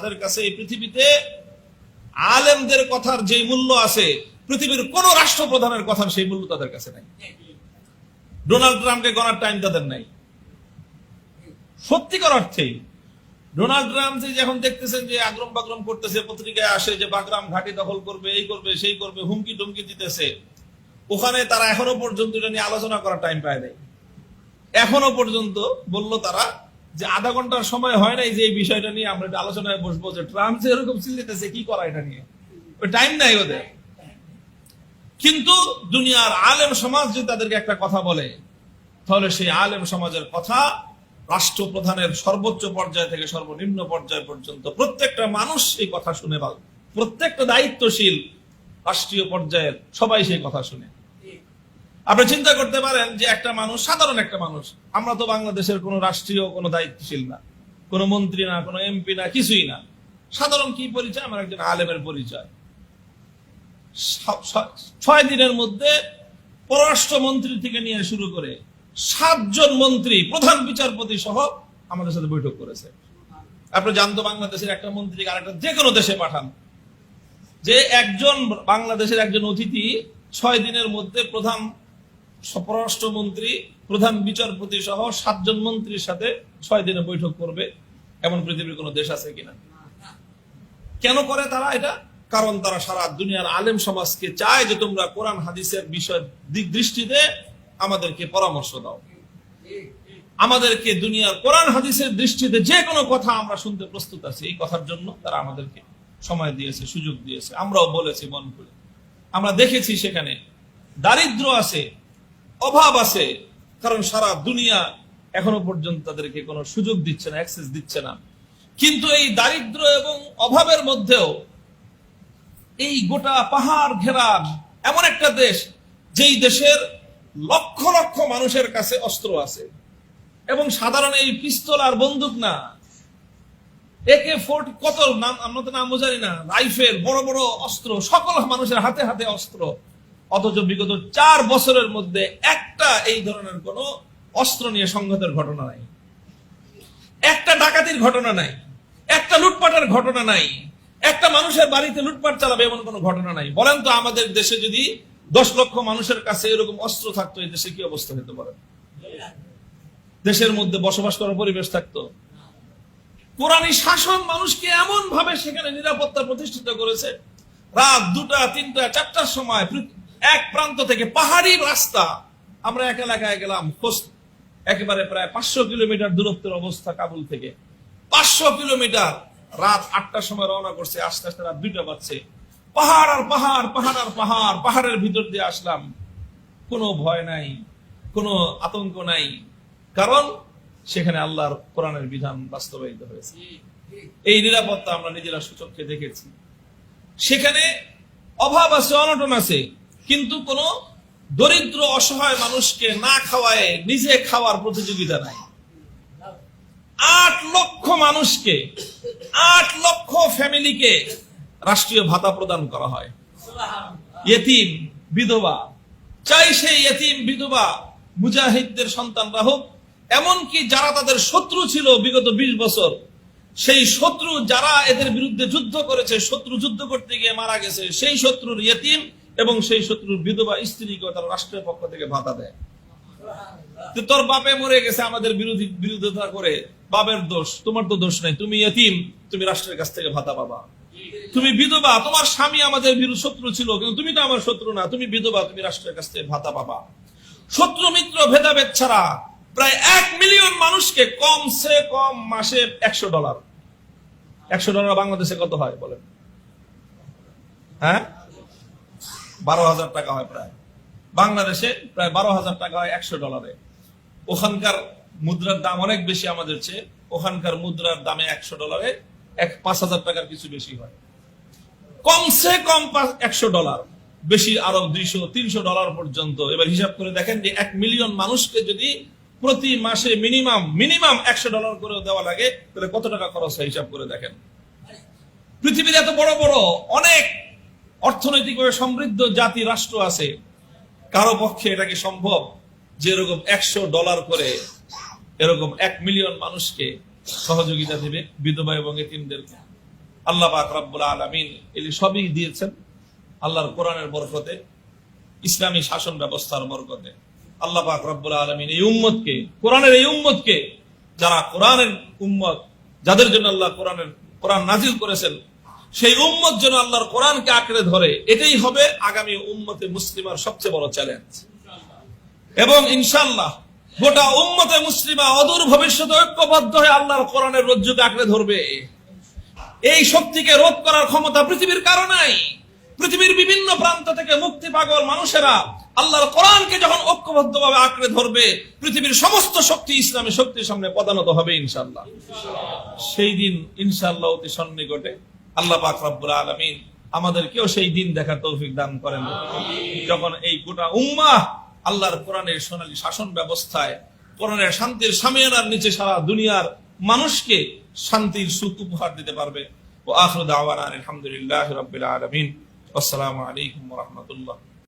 তাদের কাছে এই পৃথিবীতে আলেমদের কথার যে মূল্য আছে পৃথিবীর কোন রাষ্ট্রপ্রধানের কথার সেই মূল্য তাদের কাছে নাই। ডোনাল্ড ট্রাম্পকে গণার টাইম তাদের নাই। সত্যিকার অর্থেই ডোনাল্ড ট্রাম্প যখন দেখতেছেন যে আগ্রম বাগ্রম করতেছে, পত্রিকায় আসে যে বাগরাম ঘাঁটি দখল করবে, এই করবে সেই করবে, হুমকি টুমকি দিতেছে, ওখানে তারা এখনো পর্যন্ত এটা নিয়ে আলোচনা করার টাইম পায় নাই। এখনো পর্যন্ত বললো তারা যে আধা ঘন্টার সময় হয় নাই যে এই বিষয়টা নিয়ে আমরা একটা আলোচনায় বসবো, যে ট্রাম্প যে এরকম চিল্লিতেছে কি করা এটা নিয়ে, ওই টাইম নাই ওদের। কিন্তু দুনিয়ার আলেম সমাজ যদি তাদেরকে একটা কথা বলে, তাহলে সেই আলেম সমাজের কথা রাষ্ট্রপ্রধানের সর্বোচ্চ পর্যায় থেকে সর্বনিম্ন পর্যায় পর্যন্ত প্রত্যেকটা মানুষ সেই কথা শুনে, প্রত্যেকটা দায়িত্বশীল রাষ্ট্রীয় পর্যায়ের সবাই সেই কথা শুনে। আপনি চিন্তা করতে পারেন যে একটা মানুষ, সাধারণ একটা মানুষ, আমরা তো বাংলাদেশের কোন রাষ্ট্রীয় কোনো দায়িত্বশীল না, কোন মন্ত্রী না, কোন এমপি না, কিছুই না। সাধারণ কি পরিচয়? আমার একজন আলেমের পরিচয়। 6 দিনের মধ্যে পররাষ্ট্রমন্ত্রী থেকে নিয়ে শুরু করে 7 জন মন্ত্রী, প্রধান বিচারপতি সহ আমাদের সাথে বৈঠক করেছে। আপনি জানতো বাংলাদেশের একটা মন্ত্রীকে আরেকটা যে কোনো দেশে পাঠান, যে একজন বাংলাদেশের একজন অতিথি 6 দিনের মধ্যে প্রধান পররাষ্ট্রমন্ত্রী, প্রধান বিচারপতি সহ 7 জন মন্ত্রীর সাথে 6 দিনে বৈঠক করবে, এমন পৃথিবীর কোন দেশ আছে কিনা? কেন করে তারা এটা? কারণ তারা সারা দুনিয়ার আলেম সমাজকে চায় যে তোমরা কোরআন হাদিসের বিষয় দিক দৃষ্টিতে আমাদেরকে পরামর্শ দাও, আমাদেরকে দুনিয়ার কোরআন হাদিসের দৃষ্টিতে যে কোনো কথা আমরা শুনতে প্রস্তুত আছি। এই কথার জন্য তারা আমাদেরকে সময় দিয়েছে, সুযোগ দিয়েছে। আমরাও বলেছি মন খুলে। আমরা দেখেছি সেখানে দারিদ্র আছে, অভাব আছে, কারণ সারা দুনিয়া এখনো পর্যন্ত তাদেরকে কোনো সুযোগ দিচ্ছে না, অ্যাক্সেস দিচ্ছে না। কিন্তু এই দারিদ্র এবং অভাবের মধ্যেও এই গোটা পাহাড় ঘেরা এমন একটা দেশ, যেই দেশের লক্ষ লক্ষ মানুষের কাছে অস্ত্র আছে, এবং সাধারণ এই পিস্তল আর বন্দুক না, AK-40 কত নাম আমরা তো নামও জানি না, রাইফেল, বড় বড় অস্ত্র, সকল মানুষের হাতে হাতে অস্ত্র। অথচ বিগত 4 বছরের মধ্যে একটা এই ধরনের কোন অস্ত্র নিয়ে সংঘাতের ঘটনা নাই, একটা ডাকাতির ঘটনা নাই, একটা লুটপাটের ঘটনা নাই, একটা মানুষের বাড়িতে লুটপাট চালাবে এমন কোন ঘটনা নাই। বলেন তো আমাদের দেশে যদি 10 লক্ষ মানুষের কাছে এরকম অস্ত্র থাকতো, এই দেশে কি অবস্থা হতে পারে? দেশের মধ্যে বসবাস করার পরিবেশ থাকতো? কোরআনী শাসন মানুষকে এমন ভাবে সেখানে নিরাপত্তা প্রতিষ্ঠিত করেছে, রাত 2টা 3টা 4টার সময় এক প্রান্ত থেকে পাহাড়ি রাস্তা, আমরা এক এলাকায় গেলাম, একেবারে প্রায় 500 কিলোমিটার দূরত্বের অবস্থা কাবুল থেকে, 500 কিলোমিটার, রাত 8টার সময় রওনা করছে, আস্তে আস্তে রাত 2টা বাজছে, পাহাড় আর পাহাড়, পাহাড় আর পাহাড়, পাহাড়ের ভিতর দিয়ে আসলাম। কোনো ভয় নাই, কোনো আতঙ্ক নাই, কারণ সেখানে আল্লাহর কোরআনের বিধান বাস্তবায়িত হয়েছে। এই নিরাপত্তা আমরা নিজেরা সচক্ষে দেখেছি। সেখানে অভাব আছে, অনটন আছে, কিন্তু কোন দরিদ্র অসহায় মানুষকে না খাওয়ায় নিজে খাওয়ার প্রতিযোগিতা নাই। 8 লক্ষ মানুষকে, 8 লক্ষ ফ্যামিলিকে রাষ্ট্রীয় ভাতা প্রদান করা হয়। ইয়েতিম, বিধবা, চাই সেই ইয়েতিম বিধবা মুজাহিদদের সন্তানরা হোক, এমনকি যারা তাদের শত্রু ছিল বিগত 20 বছর, সেই শত্রু যারা এদের বিরুদ্ধে যুদ্ধ করেছে, শত্রু যুদ্ধ করতে গিয়ে মারা গেছে, সেই শত্রুর ইয়েতিম এবং সেই শত্রুর বিধবা স্ত্রীকে তারা রাষ্ট্রের পক্ষ থেকে ভাতা দেয়। তোর বাপে মরে গেছে আমাদের বিরোধিতা করে, বাপের দোষ, তোমার তো দোষ নাই, তুমি ইয়েতিম, তুমি রাষ্ট্রের কাছ থেকে ভাতা পাবা। তুমি বিধবা, তোমার স্বামী আমাদের শত্রু ছিল, কিন্তু তুমি তো আমার শত্রু না, তুমি বিধবা, তুমি রাষ্ট্রের কাছ থেকে ভাতা পাবা। শত্রু মিত্র ভেদাভেদ ছাড়া প্রায় 1 মিলিয়ন মানুষকে কমসে কম মাসে $100। $100 বাংলাদেশে কত হয় বলেন? হ্যাঁ, 12,000 টাকা হয় প্রায়। বাংলাদেশে প্রায় 12,000 টাকা হয় $100। ওখানকার মুদ্রার দাম অনেক বেশি আমাদের চেয়ে। ওখানকার মুদ্রার দামে $100 5,000 টাকার কিছু বেশি হয়। কমসে কম $100, বেশি আরো $200-300 পর্যন্ত। এবার হিসাব করে দেখেন যে 1 মিলিয়ন মানুষকে যদি প্রতি মাসে মিনিমাম $100 করে দেওয়া লাগে, তাহলে কত টাকা খরচ হয় হিসাব করে দেখেন। পৃথিবীতে এত বড় বড় অনেক অর্থনৈতিকভাবে সমৃদ্ধ জাতি রাষ্ট্র আছে, কারো পক্ষে এটা কি সম্ভব যে এরকম $100 করে এরকম 1 মিলিয়ন মানুষকে সহযোগিতা দেবে, বিধবা এবং এতিমদেরকে? আল্লাহ পাক রব্বুল আলামিন এই সবই দিয়েছেন আল্লাহর কোরআনের বরকতে, ইসলামী শাসন ব্যবস্থার বরকতে। আল্লাহ পাক রব্বুল আলামিন এই উম্মতকে, কোরআনের এই উম্মতকে, যারা কোরআনের উম্মত, যাদের জন্য আল্লাহ কোরআন নাজিল করেছেন, সেই উম্মত যেন আল্লাহর কোরআনকে আঁকড়ে ধরে, এটাই হবে আগামী উম্মতে মুসলিমার সবচেয়ে বড় চ্যালেঞ্জ। এবং ইনশাআল্লাহ গোটা উম্মতে মুসলিমা অদূর ভবিষ্যতে ঐক্যবদ্ধ হয়ে আল্লাহর কোরআনের রজ্জুকে আঁকড়ে ধরবে। এই শক্তিকে রোধ করার ক্ষমতা পৃথিবীর কারো নাই। পৃথিবীর বিভিন্ন প্রান্ত থেকে মুক্তি পাগল মানুষেরা আল্লাহর কোরআনকে যখন ঐক্যবদ্ধভাবে আঁকড়ে ধরবে, পৃথিবীর সমস্ত শক্তি ইসলামী শক্তির সামনে পদানত হবে ইনশাআল্লাহ। সেই দিন ইনশাআল্লাহ অতি সন্নিকটে। আল্লাহ পাক রব্বুল আলামিন আমাদেরকেও সেই দিন দেখার তৌফিক দান করেন, যখন এই গোটা উম্মাহ আল্লাহর কোরআনের সোনালী শাসন ব্যবস্থায়, কোরআনের শান্তির সামিয়ানার নিচে সারা দুনিয়ার মানুষকে শান্তির সুখ উপহার দিতে পারবে। ওয়া আখিরু দাওয়ানা আলহামদুলিল্লাহি রাব্বিল আলামিন। আসসালামু আলাইকুম ওয়া রাহমাতুল্লাহ।